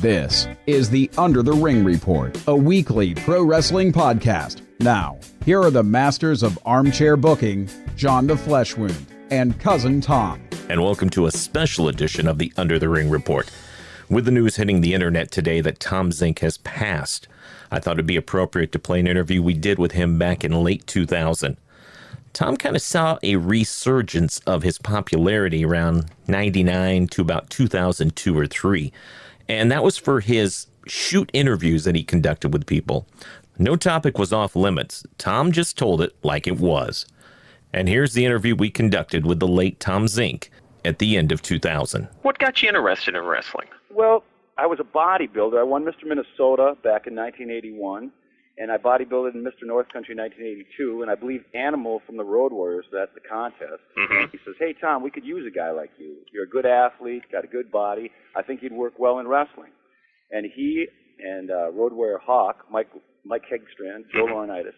This is the Under the Ring Report, a weekly pro wrestling podcast. Now, here are the masters of armchair booking, John the Flesh Wound and Cousin Tom. And welcome to a special edition of the Under the Ring Report. With the news hitting the internet today that Tom Zenk has passed, I thought it'd be appropriate to play an interview we did with him back in late 2000. Tom kind of saw a resurgence of his popularity around 99 to about 2002 or 3. And that was for his shoot interviews that he conducted with people. No topic was off limits. Tom just told it like it was. And here's the interview we conducted with the late Tom Zenk at the end of 2000. What got you interested in wrestling? Well, I was a bodybuilder. I won Mr. Minnesota back in 1981, and I bodybuilded in Mr. North Country in 1982, and I believe Animal from the Road Warriors, that's the contest. Mm-hmm. He says, hey, Tom, we could use a guy like you. You're a good athlete, got a good body. I think you'd work well in wrestling. And he and Road Warrior Hawk, Mike Hegstrand, Joe Laurinaitis,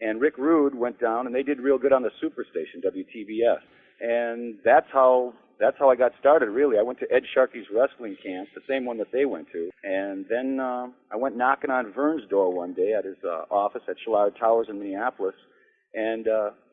and Rick Rude went down, and they did real good on the Superstation, WTBS. And that's how I got started, really. I went to Ed Sharkey's wrestling camp, the same one that they went to. And then I went knocking on Vern's door one day at his office at Shillard Towers in Minneapolis, and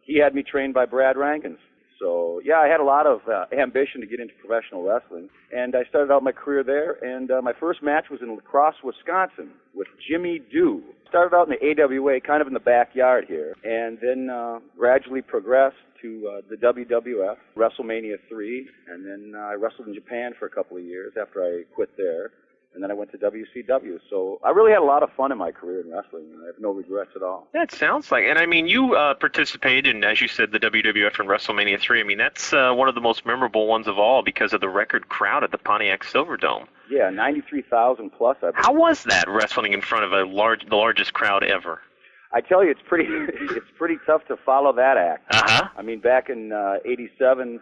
he had me trained by Brad Rankins. So, yeah, I had a lot of ambition to get into professional wrestling, and I started out my career there, and my first match was in La Crosse, Wisconsin, with Jimmy Dew. Started out in the AWA, kind of in the backyard here, and then gradually progressed to the WWF, WrestleMania 3, and then I wrestled in Japan for a couple of years after I quit there, and then I went to WCW. So I really had a lot of fun in my career in wrestling, and I have no regrets at all. That sounds like, and I mean, you participated in, as you said, the WWF and WrestleMania 3. I mean, that's one of the most memorable ones of all because of the record crowd at the Pontiac Silverdome. Yeah, 93,000 plus. How was that, wrestling in front of the largest crowd ever? I tell you, it's pretty tough to follow that act. Uh-huh. I mean, back in '87,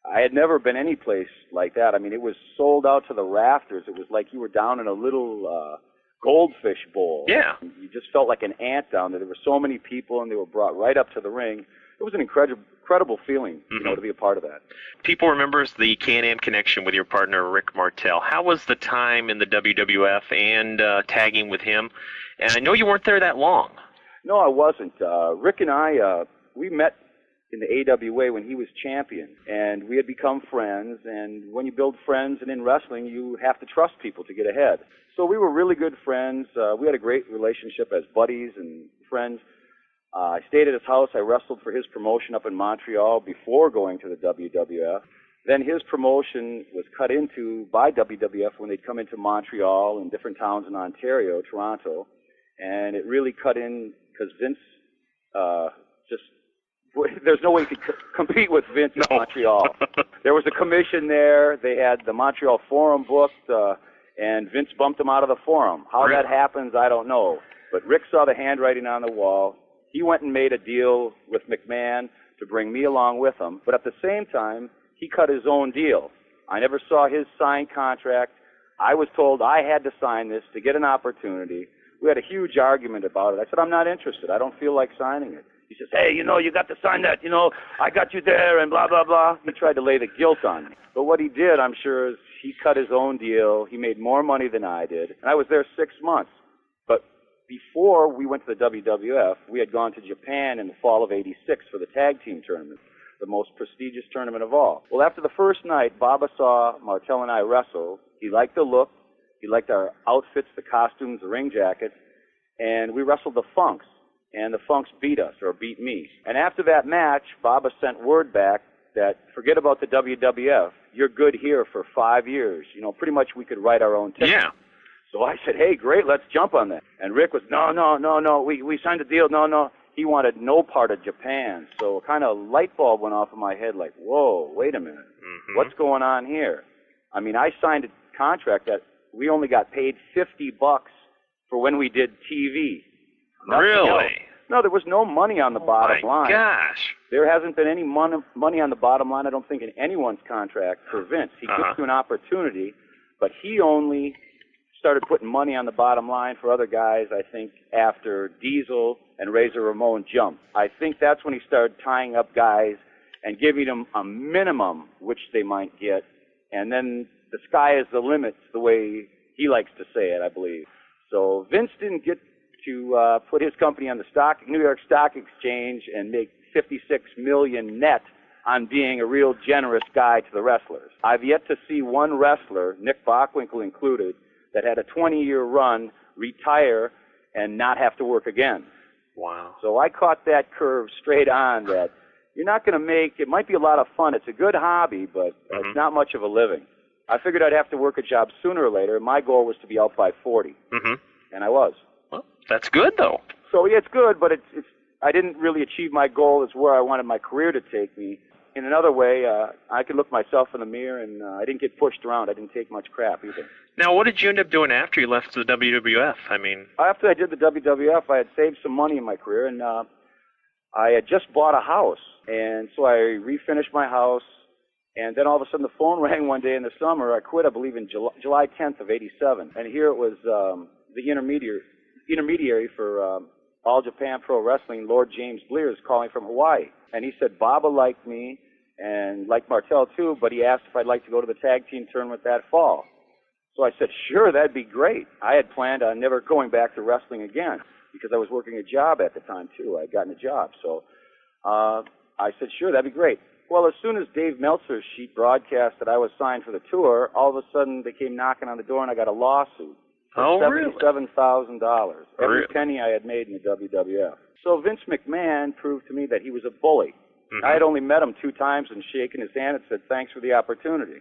I had never been any place like that. I mean, it was sold out to the rafters. It was like you were down in a little goldfish bowl. Yeah. You just felt like an ant down there. There were so many people, and they were brought right up to the ring. It was an incredible feeling, to be a part of that. People remember the CanAm Connection with your partner, Rick Martel. How was the time in the WWF and tagging with him? And I know you weren't there that long. No, I wasn't. Rick and I, we met in the AWA when he was champion, and we had become friends, and when you build friends and in wrestling, you have to trust people to get ahead. So we were really good friends. We had a great relationship as buddies and friends. I stayed at his house. I wrestled for his promotion up in Montreal before going to the WWF. Then his promotion was cut into by WWF when they'd come into Montreal and different towns in Ontario, Toronto, and it really cut in because Vince there's no way to compete with Vince in Montreal. There was a commission there. They had the Montreal Forum booked, and Vince bumped them out of the Forum. How that happens, I don't know. But Rick saw the handwriting on the wall. He went and made a deal with McMahon to bring me along with him. But at the same time, he cut his own deal. I never saw his signed contract. I was told I had to sign this to get an opportunity. We had a huge argument about it. I said, I'm not interested. I don't feel like signing it. He says, hey, you got to sign that. I got you there and blah, blah, blah. He tried to lay the guilt on me. But what he did, I'm sure, is he cut his own deal. He made more money than I did. And I was there 6 months. But before we went to the WWF, we had gone to Japan in the fall of '86 for the tag team tournament, the most prestigious tournament of all. Well, after the first night, Baba saw Martel and I wrestle. He liked the look. He liked our outfits, the costumes, the ring jackets. And we wrestled the Funks. And the Funks beat us, or beat me. And after that match, Baba sent word back that forget about the WWF. You're good here for 5 years. Pretty much we could write our own ticket. Yeah. So I said, hey, great, let's jump on that. And Rick was, no, we signed a deal, no. He wanted no part of Japan. So kind of light bulb went off in my head like, whoa, wait a minute. Mm-hmm. What's going on here? I mean, I signed a contract that we only got paid $50 for when we did TV. Really? Else. No, there was no money on the bottom line. Oh, my gosh. There hasn't been any money on the bottom line, I don't think, in anyone's contract for Vince. He gives you an opportunity, but he only started putting money on the bottom line for other guys, I think, after Diesel and Razor Ramon jumped. I think that's when he started tying up guys and giving them a minimum, which they might get, and then the sky is the limit, the way he likes to say it, I believe. So Vince didn't get to put his company on the New York Stock Exchange and make $56 million net on being a real generous guy to the wrestlers. I've yet to see one wrestler, Nick Bockwinkel included, that had a 20-year run, retire, and not have to work again. Wow. So I caught that curve straight on that you're not going to make, it might be a lot of fun. It's a good hobby, but it's not much of a living. I figured I'd have to work a job sooner or later. My goal was to be out by 40, and I was. Well, that's good, though. So, yeah, it's good, but it's I didn't really achieve my goal as where I wanted my career to take me. In another way, I could look myself in the mirror, and I didn't get pushed around. I didn't take much crap either. Now, what did you end up doing after you left the WWF? I mean, after I did the WWF, I had saved some money in my career, and I had just bought a house. And so I refinished my house, and then all of a sudden the phone rang one day in the summer. I quit, I believe, in July 10th of '87. And here it was the intermediary for All Japan Pro Wrestling, Lord James Blears, calling from Hawaii. And he said Baba liked me and liked Martel too, but he asked if I'd like to go to the tag team tournament that fall. So I said, sure, that'd be great. I had planned on never going back to wrestling again because I was working a job at the time too. I had gotten a job. So I said, sure, that'd be great. Well, as soon as Dave Meltzer's sheet broadcast that I was signed for the tour, all of a sudden they came knocking on the door and I got a lawsuit. Oh, really? $77,000. Every penny I had made in the WWF. So Vince McMahon proved to me that he was a bully. I had only met him 2 times and shaken his hand and said, thanks for the opportunity.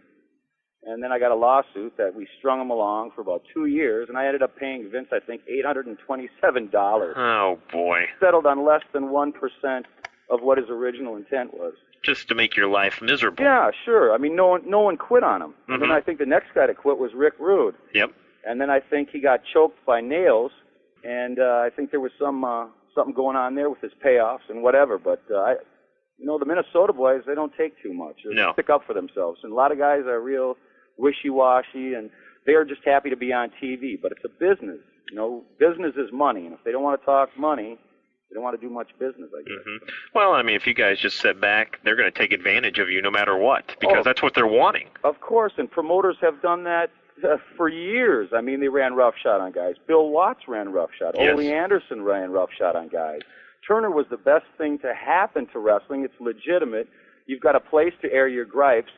And then I got a lawsuit that we strung him along for about 2 years, and I ended up paying Vince, I think, $827. Oh, boy. Settled on less than 1% of what his original intent was. Just to make your life miserable. Yeah, sure. I mean, no one quit on him. And then I think the next guy to quit was Rick Rude. Yep. And then I think he got choked by nails, and I think there was something going on there with his payoffs and whatever. But the Minnesota boys, they don't take too much. They stick up for themselves, and a lot of guys are real wishy-washy, and they are just happy to be on TV. But it's a business. Business is money, and if they don't want to talk money, they don't want to do much business, I guess. Well, I mean, if you guys just sit back, they're going to take advantage of you no matter what, because that's what they're wanting. Of course, and promoters have done that for years. I mean, they ran roughshod on guys. Bill Watts ran roughshod. Yes. Ole Anderson ran roughshod on guys. Turner was the best thing to happen to wrestling. It's legitimate. You've got a place to air your gripes,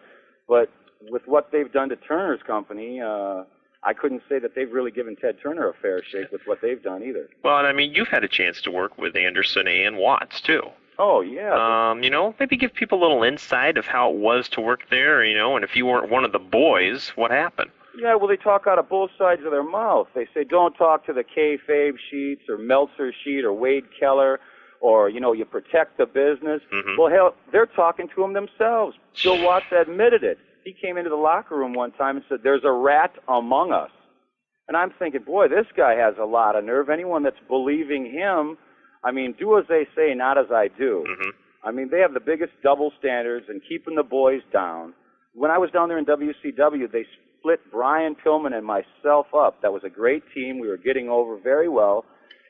but with what they've done to Turner's company, I couldn't say that they've really given Ted Turner a fair shake with what they've done either. Well, and I mean, you've had a chance to work with Anderson and Watts, too. Oh, yeah. Maybe give people a little insight of how it was to work there, and if you weren't one of the boys, what happened? Yeah, well, they talk out of both sides of their mouth. They say, don't talk to the kayfabe sheets or Meltzer sheet or Wade Keller or, you protect the business. Well, hell, they're talking to them themselves. Bill Watts admitted it. He came into the locker room one time and said, there's a rat among us. And I'm thinking, boy, this guy has a lot of nerve. Anyone that's believing him, I mean, do as they say, not as I do. I mean, they have the biggest double standards and keeping the boys down. When I was down there in WCW, they split Brian Pillman and myself up. That was a great team. We were getting over very well.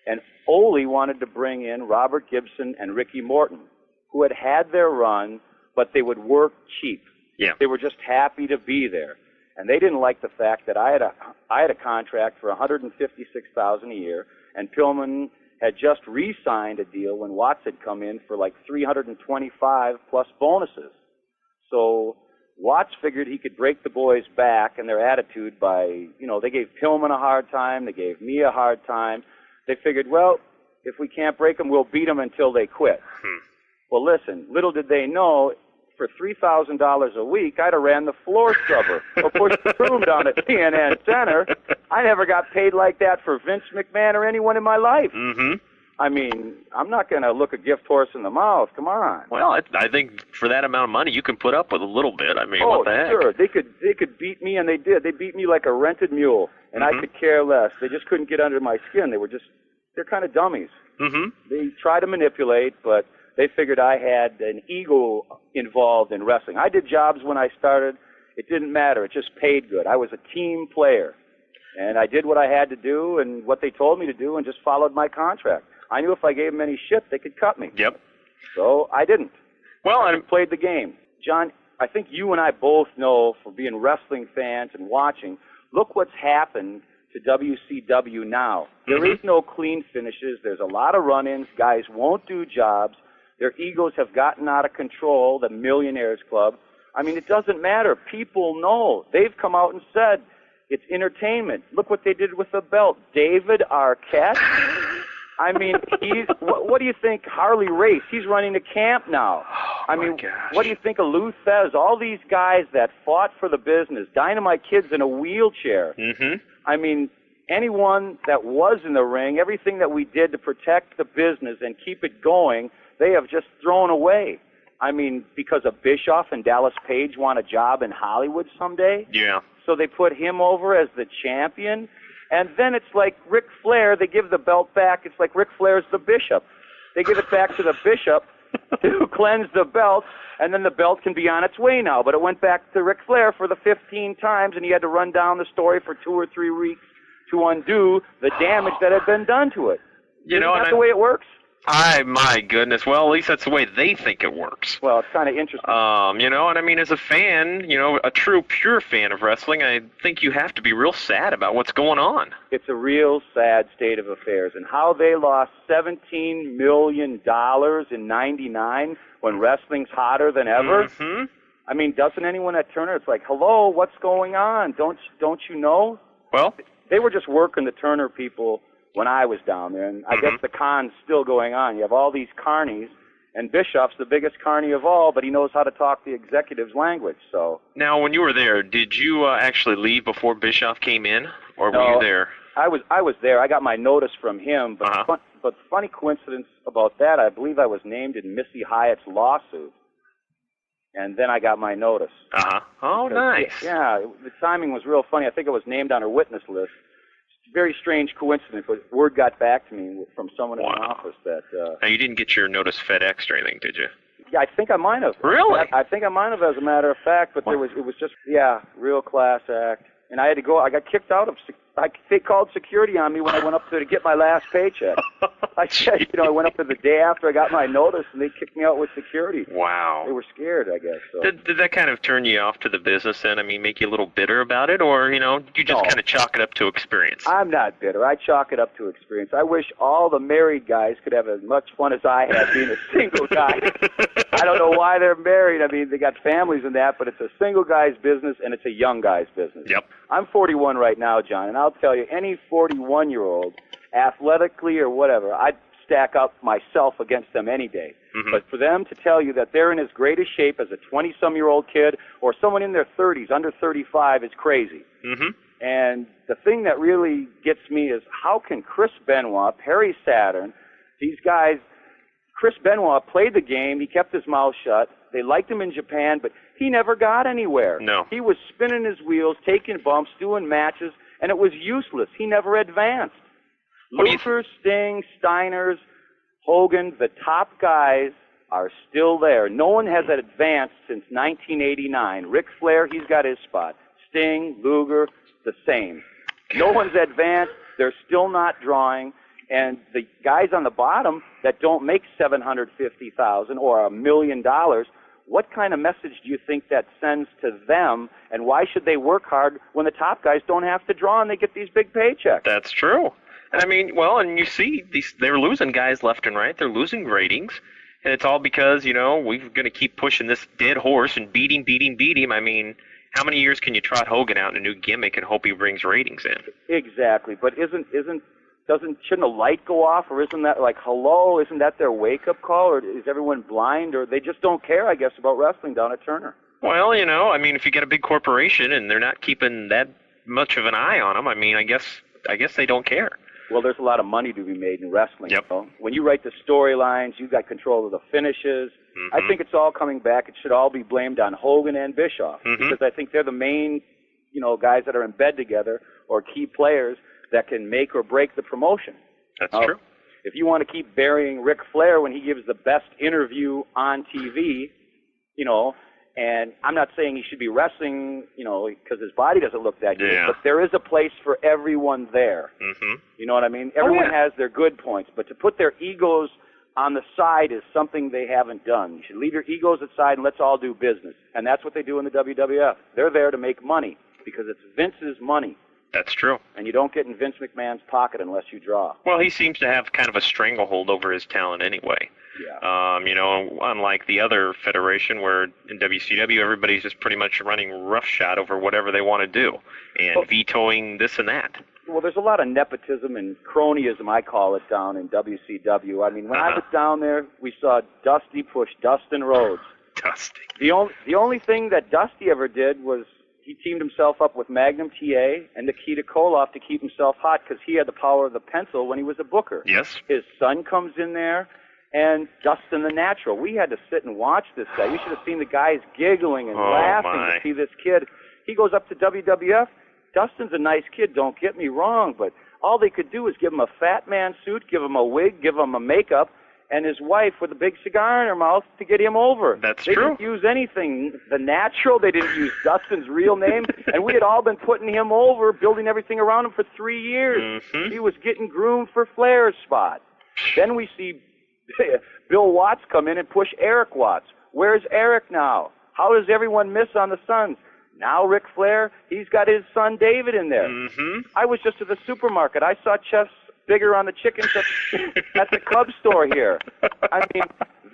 And Ole wanted to bring in Robert Gibson and Ricky Morton, who had their run, but they would work cheap. Yeah. They were just happy to be there. And they didn't like the fact that I had a contract for $156,000 a year, and Pillman had just re-signed a deal when Watts had come in for like $325 plus bonuses. So Watts figured he could break the boys' back and their attitude by, they gave Pillman a hard time, they gave me a hard time. They figured, well, if we can't break them, we'll beat them until they quit. Well, listen, little did they know, for $3,000 a week, I'd have ran the floor scrubber or pushed the broom down at CNN Center. I never got paid like that for Vince McMahon or anyone in my life. I mean, I'm not going to look a gift horse in the mouth. Come on. Well, I think for that amount of money, you can put up with a little bit. I mean, what the heck? Sure. They could beat me, and they did. They beat me like a rented mule, and I could care less. They just couldn't get under my skin. They're kind of dummies. They try to manipulate, but they figured I had an ego involved in wrestling. I did jobs when I started. It didn't matter. It just paid good. I was a team player, and I did what I had to do and what they told me to do and just followed my contract. I knew if I gave them any shit, they could cut me. Yep. So I didn't. Well, I played the game. John, I think you and I both know, for being wrestling fans and watching, Look what's happened to WCW now. There is no clean finishes. There's a lot of run-ins. Guys won't do jobs. Their egos have gotten out of control, the Millionaires Club. I mean, it doesn't matter. People know. They've come out and said it's entertainment. Look what they did with the belt. David Arquette. I mean, what do you think? Harley Race, he's running a camp now. I mean, what do you think of Lou Thez? All these guys that fought for the business, Dynamite Kid's in a wheelchair. I mean, anyone that was in the ring, everything that we did to protect the business and keep it going, they have just thrown away. I mean, because of Bischoff and Dallas Page want a job in Hollywood someday. Yeah. So they put him over as the champion. And then it's like Ric Flair, they give the belt back. It's like Ric Flair's the bishop. They give it back to the bishop to cleanse the belt, and then the belt can be on its way now. But it went back to Ric Flair for the 15 times, and he had to run down the story for 2 or 3 weeks to undo the damage that had been done to it. You know, Isn't that the way it works? My goodness. Well, at least that's the way they think it works. Well, it's kind of interesting. You know, and I mean, as a fan, you know, a true, pure fan of wrestling, I think you have to be real sad about what's going on. It's a real sad state of affairs. And how they lost $17 million in '99 when wrestling's hotter than ever. I mean, doesn't anyone at Turner, it's like, hello, what's going on? Don't you know? Well, they were just working the Turner people when I was down there, and I guess the con's still going on. You have all these carnies, and Bischoff's the biggest carny of all, but he knows how to talk the executive's language. So now, when you were there, did you actually leave before Bischoff came in, or were you there? I was there. I got my notice from him, but but funny coincidence about that, I believe I was named in Missy Hyatt's lawsuit, and then I got my notice. Oh, nice. Yeah, the timing was real funny. I think I was named on her witness list. Very strange coincidence, but word got back to me from someone in the office that... now, you didn't get your notice FedExed or anything, did you? Yeah, I think I might have. Really? I think I might have, as a matter of fact, but it was just, real class act. And I had to go, I got kicked out of, they called security on me when I went up there to get my last paycheck. I said, I went up there the day after I got my notice, and they kicked me out with security. Wow. They were scared, I guess. So. Did that kind of turn you off to the business then? I mean, make you a little bitter about it? Or, you just kind of chalk it up to experience? I'm not bitter. I chalk it up to experience. I wish all the married guys could have as much fun as I had being a single guy. I don't know why they're married. I mean, they got families and that, but it's a single guy's business, and it's a young guy's business. Yep. I'm 41 right now, John, and I'll tell you, any 41-year-old, athletically or whatever, I'd stack up myself against them any day. But for them to tell you that they're in as great a shape as a 20-some-year-old kid or someone in their 30s, under 35, is crazy. And the thing that really gets me is how can Chris Benoit, Perry Saturn, these guys, Chris Benoit played the game, he kept his mouth shut, they liked him in Japan, but he never got anywhere. No. He was spinning his wheels, taking bumps, doing matches, and it was useless. He never advanced. Luther, Sting, Steiners, Hogan, the top guys are still there. No one has advanced since 1989. Ric Flair, he's got his spot. Sting, Luger, the same. No one's advanced. They're still not drawing. And the guys on the bottom that don't make $750,000 or $1 million, what kind of message do you think that sends to them? And why should they work hard when the top guys don't have to draw and they get these big paychecks? That's true. And I mean, well, and you see, they're losing guys left and right. They're losing ratings. And it's all because, we're going to keep pushing this dead horse and beat him. I mean, how many years can you trot Hogan out in a new gimmick and hope he brings ratings in? Exactly. But shouldn't a light go off, or isn't that like, hello, isn't that their wake-up call, or is everyone blind, or they just don't care, I guess, about wrestling down at Turner? Well, I mean, if you get a big corporation and they're not keeping that much of an eye on them, I mean, I guess they don't care. Well, there's a lot of money to be made in wrestling. Yep. When you write the storylines, you've got control of the finishes. I think it's all coming back. It should all be blamed on Hogan and Bischoff, because I think they're the main, guys that are in bed together, or key players that can make or break the promotion. That's true. If you want to keep burying Ric Flair when he gives the best interview on TV, and I'm not saying he should be wrestling, because his body doesn't look that good, but there is a place for everyone there. You know what I mean? Everyone has their good points, but to put their egos on the side is something they haven't done. You should leave your egos aside and let's all do business. And that's what they do in the WWF. They're there to make money. because it's Vince's money. That's true. And you don't get in Vince McMahon's pocket unless you draw. Well, he seems to have kind of a stranglehold over his talent anyway. Yeah. Unlike the other federation where in WCW everybody's just pretty much running roughshod over whatever they want to do and vetoing this and that. Well, there's a lot of nepotism and cronyism, I call it, down in WCW. I mean, when I was down there, we saw Dusty push Dustin Rhodes. Dusty. The only thing that Dusty ever did was he teamed himself up with Magnum TA and Nikita Koloff to keep himself hot because he had the power of the pencil when he was a booker. Yes. His son comes in there, and Dustin the Natural. We had to sit and watch this guy. You should have seen the guys giggling and laughing to see this kid. He goes up to WWF. Dustin's a nice kid, don't get me wrong, but all they could do is give him a fat man suit, give him a wig, give him a makeup, and his wife with a big cigar in her mouth to get him over. That's true. They didn't use anything. The Natural, they didn't use Dustin's real name, and we had all been putting him over, building everything around him for 3 years. Mm-hmm. He was getting groomed for Flair's spot. Then we see Bill Watts come in and push Eric Watts. Where's Eric now? How does everyone miss on the Sons? Now Ric Flair, he's got his son David in there. Mm-hmm. I was just at the supermarket. I saw chests bigger on the chickens at the club store here. I mean,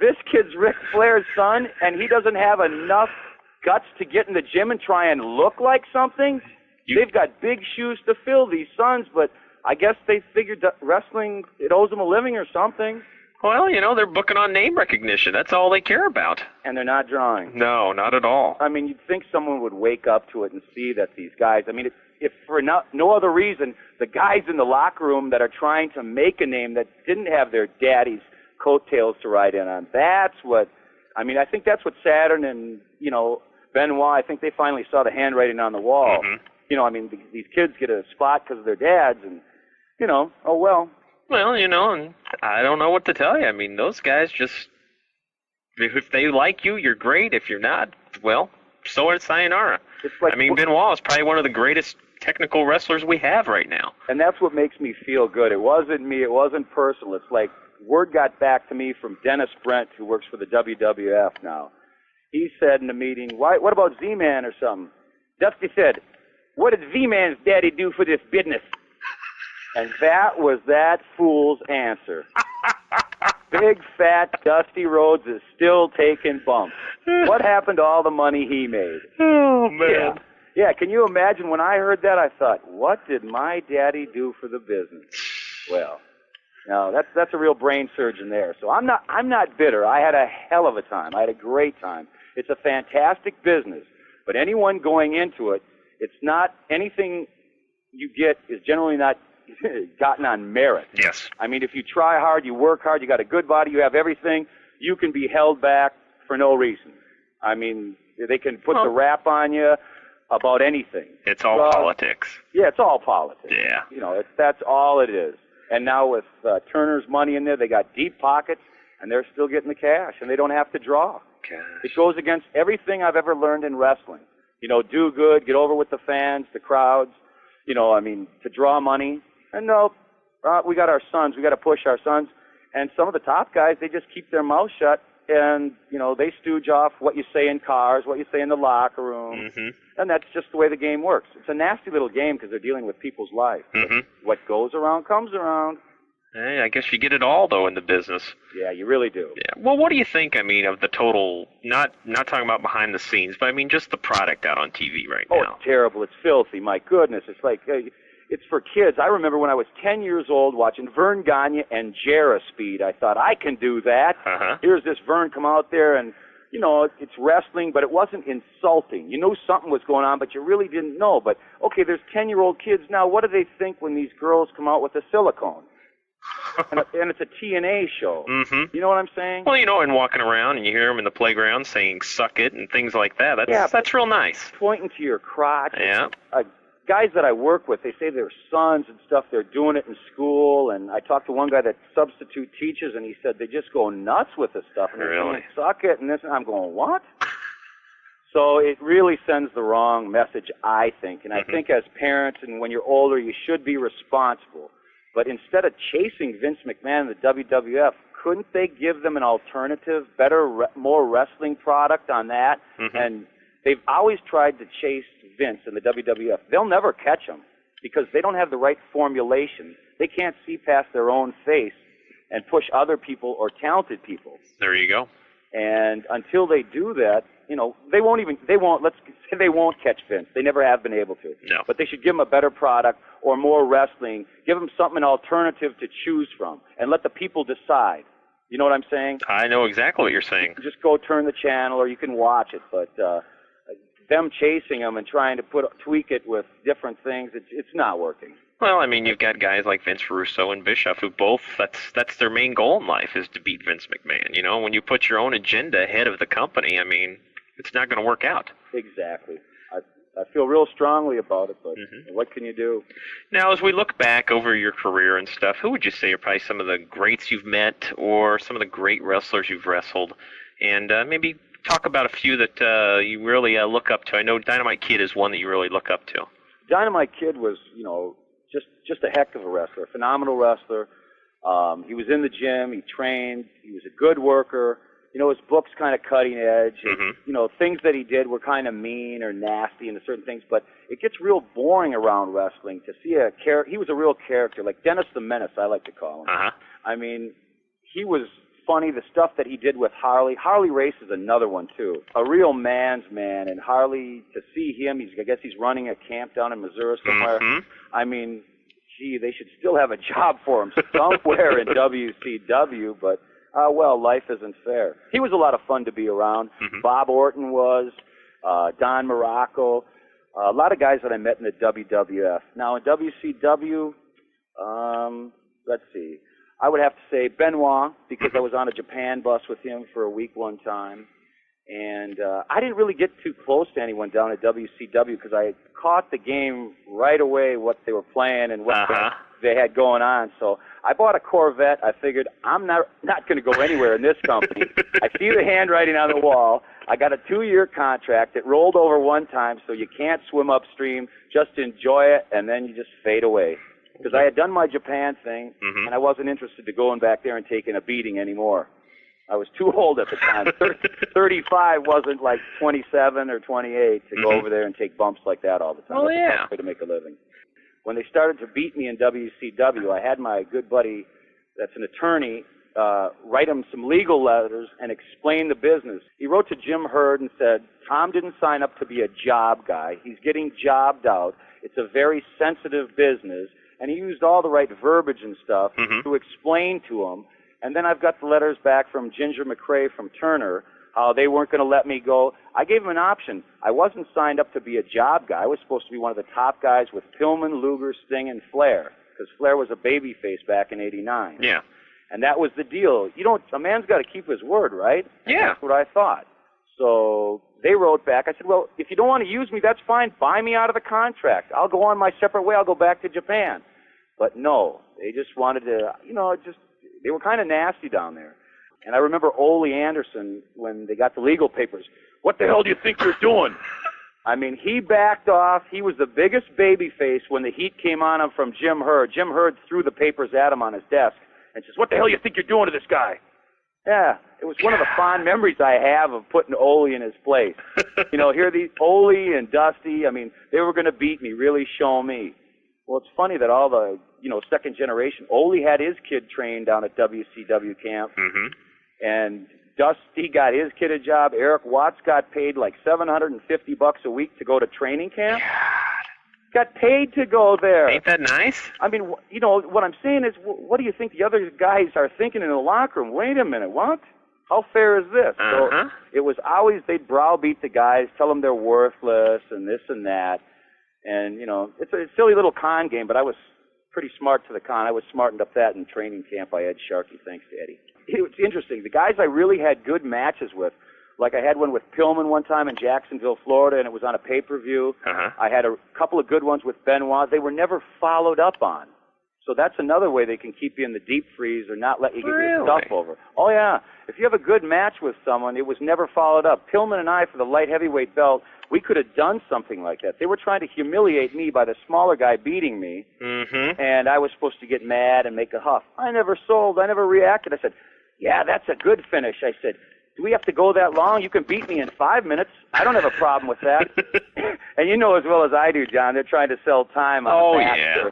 this kid's Ric Flair's son, and he doesn't have enough guts to get in the gym and try and look like something. They've got big shoes to fill, these Sons, but I guess they figured that wrestling, it owes them a living or something. Well, they're booking on name recognition. That's all they care about. And they're not drawing. No, not at all. I mean, you'd think someone would wake up to it and see that these guys, I mean, if for no other reason, the guys in the locker room that are trying to make a name that didn't have their daddy's coattails to ride in on, that's what, I mean, I think that's what Saturn and, Benoit, I think they finally saw the handwriting on the wall. Mm-hmm. I mean, these kids get a spot because of their dads, and, oh well. Well, and I don't know what to tell you. I mean, those guys just, if they like you, you're great. If you're not, well, so is sayonara. Like, I mean, Benoit is probably one of the greatest technical wrestlers we have right now. And that's what makes me feel good. It wasn't me. It wasn't personal. It's like word got back to me from Dennis Brent, who works for the WWF now. He said in the meeting, what about Z-Man or something? Dusty said, what did Z-Man's daddy do for this business? And that was that fool's answer. Big, fat, Dusty Rhodes is still taking bumps. What happened to all the money he made? Oh, man. Yeah, can you imagine when I heard that, I thought, what did my daddy do for the business? Well, no, that's a real brain surgeon there. So I'm not bitter. I had a hell of a time. I had a great time. It's a fantastic business. But anyone going into it, it's not anything you get is generally not gotten on merit. Yes. I mean, if you try hard, you work hard, you got a good body, you have everything, you can be held back for no reason. I mean, they can put the rap on you about anything. It's all politics. Yeah, it's all politics. Yeah. That's all it is. And now with Turner's money in there, they got deep pockets, and they're still getting the cash, and they don't have to draw. Gosh. It goes against everything I've ever learned in wrestling. Do good, get over with the fans, the crowds, to draw money. And no, we got our sons. We got to push our sons. And some of the top guys, they just keep their mouth shut, and, they stooge off what you say in cars, what you say in the locker room. Mm-hmm. And that's just the way the game works. It's a nasty little game because they're dealing with people's lives. Mm-hmm. What goes around comes around. Hey, I guess you get it all, though, in the business. Yeah, you really do. Yeah. Well, what do you think, of the total, not talking about behind the scenes, but just the product out on TV right now? Oh, it's terrible. It's filthy. My goodness. It's like, it's for kids. I remember when I was 10 years old watching Vern Gagne and Jarrah Speed. I thought, I can do that. Uh-huh. Here's this Vern come out there and, it's wrestling, but it wasn't insulting. You knew something was going on, but you really didn't know. But, okay, there's 10-year-old kids now. What do they think when these girls come out with a silicone? and it's a TNA show. Mm-hmm. You know what I'm saying? Well, and walking around and you hear them in the playground saying "suck it" and things like that. That's real nice. Pointing to your crotch. Yeah. Guys that I work with, they say their sons and stuff, they're doing it in school. And I talked to one guy that substitute teaches, and he said they just go nuts with this stuff. And they're saying, suck it, and this. And I'm going, what? So it really sends the wrong message, I think. And I think as parents, and when you're older, you should be responsible. But instead of chasing Vince McMahon and the WWF, couldn't they give them an alternative, better, more wrestling product on that? Mm-hmm. And they've always tried to chase Vince and the WWF. They'll never catch him because they don't have the right formulation. They can't see past their own face and push other people or talented people. There you go. And until they do that, they won't catch Vince. They never have been able to. No. But they should give him a better product or more wrestling. Give him an alternative to choose from and let the people decide. You know what I'm saying? I know exactly what you're saying. Just go turn the channel or you can watch it. But them chasing him and trying to tweak it with different things, it's not working. Well, I mean, you've got guys like Vince Russo and Bischoff who both, that's their main goal in life, is to beat Vince McMahon. When you put your own agenda ahead of the company, I mean, it's not going to work out. Exactly. I feel real strongly about it, but what can you do? Now, as we look back over your career and stuff, who would you say are probably some of the greats you've met or some of the great wrestlers you've wrestled? And maybe talk about a few that you really look up to. I know Dynamite Kid is one that you really look up to. Dynamite Kid was, just a heck of a wrestler, a phenomenal wrestler. He was in the gym, he trained, he was a good worker. His book's kind of cutting edge. And, things that he did were kind of mean or nasty into certain things, but it gets real boring around wrestling to see a character. He was a real character, like Dennis the Menace, I like to call him. I mean, he was funny, the stuff that he did with Harley. Harley Race is another one, too. A real man's man, and Harley, to see him, I guess he's running a camp down in Missouri somewhere. I mean, gee, they should still have a job for him somewhere in WCW, but, life isn't fair. He was a lot of fun to be around. Bob Orton was, Don Morocco, a lot of guys that I met in the WWF. Now, in WCW, let's see, I would have to say Benoit, because I was on a Japan bus with him for a week one time. And I didn't really get too close to anyone down at WCW because I caught the game right away, what they were playing and what they had going on. So I bought a Corvette. I figured I'm not going to go anywhere in this company. I see the handwriting on the wall. I got a 2-year contract. It rolled over one time, so you can't swim upstream. Just enjoy it, and then you just fade away. Because I had done my Japan thing, and I wasn't interested to going back there and taking a beating anymore. I was too old at the time. 35 wasn't like 27 or 28 to go over there and take bumps like that all the time. Oh, yeah. That's a way to make a living. When they started to beat me in WCW, I had my good buddy that's an attorney write him some legal letters and explain the business. He wrote to Jim Herd and said, Tom didn't sign up to be a job guy. He's getting jobbed out. It's a very sensitive business. And he used all the right verbiage and stuff to explain to him. And then I've got the letters back from Ginger McRae from Turner, how they weren't going to let me go. I gave him an option. I wasn't signed up to be a job guy. I was supposed to be one of the top guys with Pillman, Luger, Sting, and Flair, because Flair was a babyface back in '89. Yeah. And that was the deal. A man's got to keep his word, right? Yeah. That's what I thought. So they wrote back. I said, well, if you don't want to use me, that's fine. Buy me out of the contract. I'll go on my separate way. I'll go back to Japan. But no, they just wanted to, they were kind of nasty down there. And I remember Ole Anderson, when they got the legal papers, what the hell do you think you're doing? I mean, he backed off. He was the biggest babyface when the heat came on him from Jim Herd. Jim Herd threw the papers at him on his desk and says, what the hell do you think you're doing to this guy? Yeah, it was one of the fond memories I have of putting Ole in his place. Here these Ole and Dusty, I mean, they were going to beat me, really show me. Well, it's funny that all the, second generation, Ole had his kid trained down at WCW camp, and Dusty got his kid a job. Eric Watts got paid like $750 a week to go to training camp. God. Got paid to go there. Ain't that nice? I mean, what I'm saying is, what do you think the other guys are thinking in the locker room? Wait a minute, what? How fair is this? So it was always, they'd browbeat the guys, tell them they're worthless and this and that. And, it's a silly little con game, but I was pretty smart to the con. I was smartened up that in training camp by Ed Sharkey, thanks to Eddie. It's interesting. The guys I really had good matches with, like I had one with Pillman one time in Jacksonville, Florida, and it was on a pay-per-view. I had a couple of good ones with Benoit. They were never followed up on. So that's another way they can keep you in the deep freeze or not let you get your stuff over. Oh, yeah. If you have a good match with someone, it was never followed up. Pillman and I, for the light heavyweight belt, we could have done something like that. They were trying to humiliate me by the smaller guy beating me, and I was supposed to get mad and make a huff. I never sold. I never reacted. I said, yeah, that's a good finish. I said, do we have to go that long? You can beat me in 5 minutes. I don't have a problem with that. And you know as well as I do, John, they're trying to sell time on the faster. Yeah.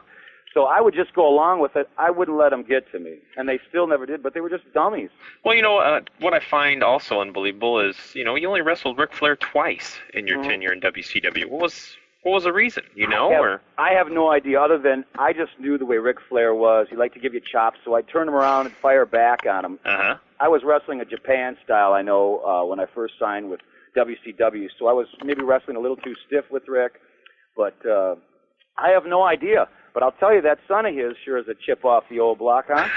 So I would just go along with it. I wouldn't let them get to me. And they still never did, but they were just dummies. Well, what I find also unbelievable is, you only wrestled Ric Flair twice in your tenure in WCW. What was the reason, I have no idea, other than I just knew the way Ric Flair was. He liked to give you chops, so I'd turn him around and fire back on him. Uh-huh. I was wrestling a Japan style, I know, when I first signed with WCW, so I was maybe wrestling a little too stiff with Rick, but I have no idea. But I'll tell you, that son of his sure is a chip off the old block, huh?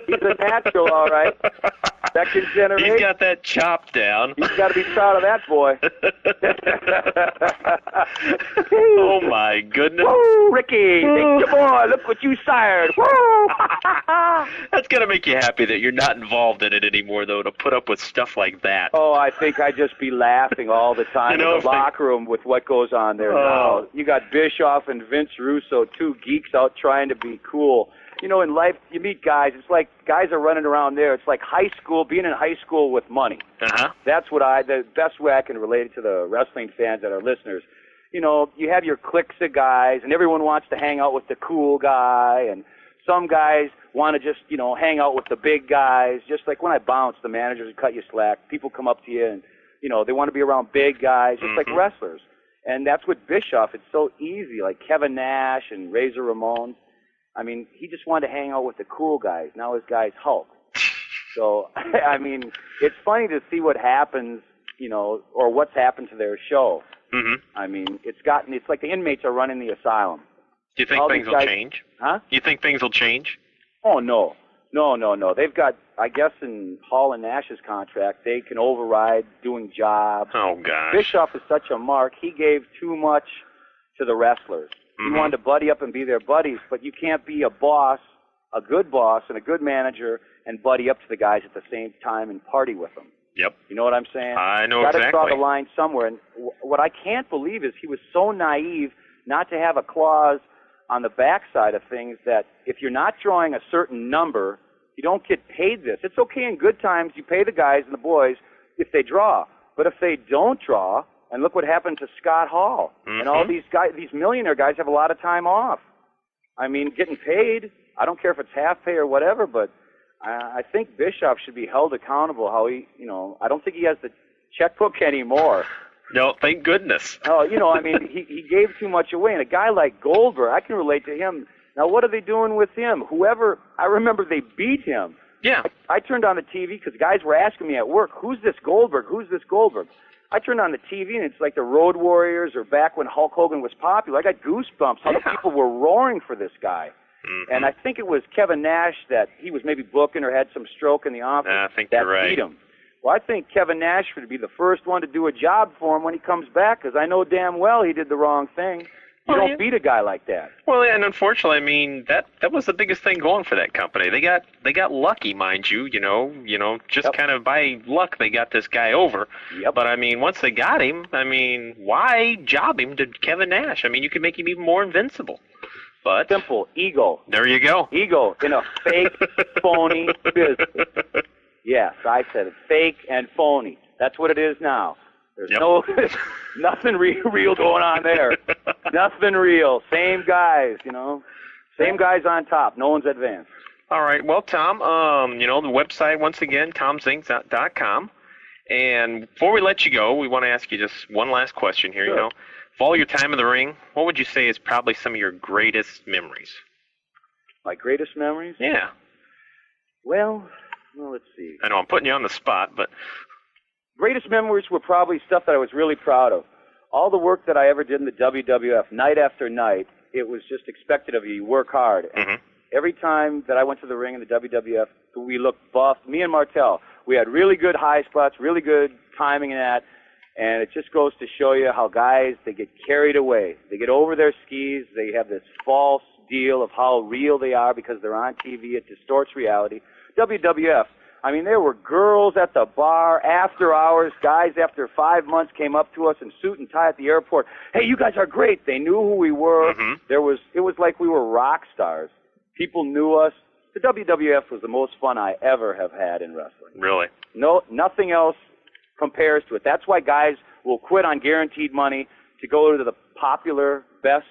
He's a natural, all right. Second generation. He's got that chop down. He's got to be proud of that boy. Oh, my goodness. Woo, Ricky, thank you, boy. Look what you sired. Woo! That's got to make you happy that you're not involved in it anymore, though, to put up with stuff like that. Oh, I think I'd just be laughing all the time in the locker room with what goes on there now. You got Bischoff and Vince Russo, two geeks out trying to be cool. In life, you meet guys. It's like guys are running around there. It's like high school, being in high school with money. Uh-huh. That's the best way I can relate it to the wrestling fans that are listeners. You have your cliques of guys, and everyone wants to hang out with the cool guy, and some guys want to just, hang out with the big guys. Just like when I bounce, the managers would cut you slack. People come up to you, and, they want to be around big guys, just like wrestlers. And that's what Bischoff, it's so easy, like Kevin Nash and Razor Ramon. I mean, he just wanted to hang out with the cool guys. Now his guy's Hulk. So, I mean, it's funny to see what happens, or what's happened to their show. Mm-hmm. I mean, it's like the inmates are running the asylum. Do you think things will change? Huh? You think things will change? Oh, no. No. They've got, I guess in Hall and Nash's contract, they can override doing jobs. Oh, gosh. Bischoff is such a mark. He gave too much to the wrestlers. He wanted to buddy up and be their buddies, but you can't be a boss, a good boss and a good manager, and buddy up to the guys at the same time and party with them. Yep. You know what I'm saying? I know exactly. exactly. Got to draw the line somewhere. And what I can't believe is he was so naive not to have a clause on the backside of things that if you're not drawing a certain number, you don't get paid this. It's okay in good times. You pay the guys and the boys if they draw. But if they don't draw, and look what happened to Scott Hall. And all these guys, these millionaire guys have a lot of time off. I mean, getting paid, I don't care if it's half pay or whatever, but I think Bischoff should be held accountable how he, I don't think he has the checkbook anymore. No, thank goodness. Oh, I mean, he gave too much away. And a guy like Goldberg, I can relate to him. Now, what are they doing with him? I remember they beat him. Yeah. I turned on the TV because guys were asking me at work, who's this Goldberg? Who's this Goldberg? I turned on the TV, and it's like the Road Warriors or back when Hulk Hogan was popular. I got goosebumps. How the people were roaring for this guy. And I think it was Kevin Nash that he was maybe booking or had some stroke in the office I think that you're right. beat him. Well, I think Kevin Nash should be the first one to do a job for him when he comes back because I know damn well he did the wrong thing. You don't beat a guy like that. Well, and unfortunately, I mean that was the biggest thing going for that company. They got lucky, mind you. Just kind of by luck they got this guy over. Yep. But I mean, once they got him, I mean, why job him to Kevin Nash? I mean, you could make him even more invincible. But simple ego. There you go. Ego in a fake, phony business. Yes, I said it. Fake and phony. That's what it is now. There's nothing real going on there. Nothing real. Same guys, Same guys on top. No one's advanced. All right. Well, Tom, the website, once again, tomzenk.com. And before we let you go, we want to ask you just one last question here. Sure. For all your time in the ring, what would you say is probably some of your greatest memories? My greatest memories? Yeah. Well, let's see. I know I'm putting you on the spot, but... Greatest memories were probably stuff that I was really proud of. All the work that I ever did in the WWF, night after night, it was just expected of you. You work hard. And every time that I went to the ring in the WWF, we looked buff. Me and Martel, we had really good high spots, really good timing in that. And it just goes to show you how guys, they get carried away. They get over their skis. They have this false deal of how real they are because they're on TV. It distorts reality. WWF, I mean, there were girls at the bar, after hours, guys after 5 months came up to us in suit and tie at the airport. Hey, you guys are great. They knew who we were. It was like we were rock stars. People knew us. The WWF was the most fun I ever have had in wrestling. Really? No, nothing else compares to it. That's why guys will quit on guaranteed money to go to the popular, best,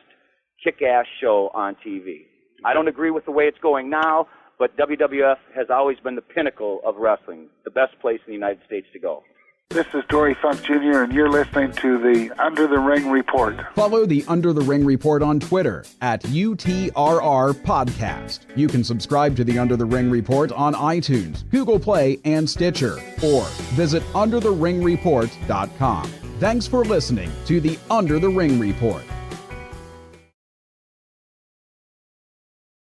kick-ass show on TV. I don't agree with the way it's going now, but WWF has always been the pinnacle of wrestling, the best place in the United States to go. This is Dory Funk Jr., and you're listening to the Under the Ring Report. Follow the Under the Ring Report on Twitter at UTRR Podcast. You can subscribe to the Under the Ring Report on iTunes, Google Play, and Stitcher, or visit undertheringreport.com. Thanks for listening to the Under the Ring Report.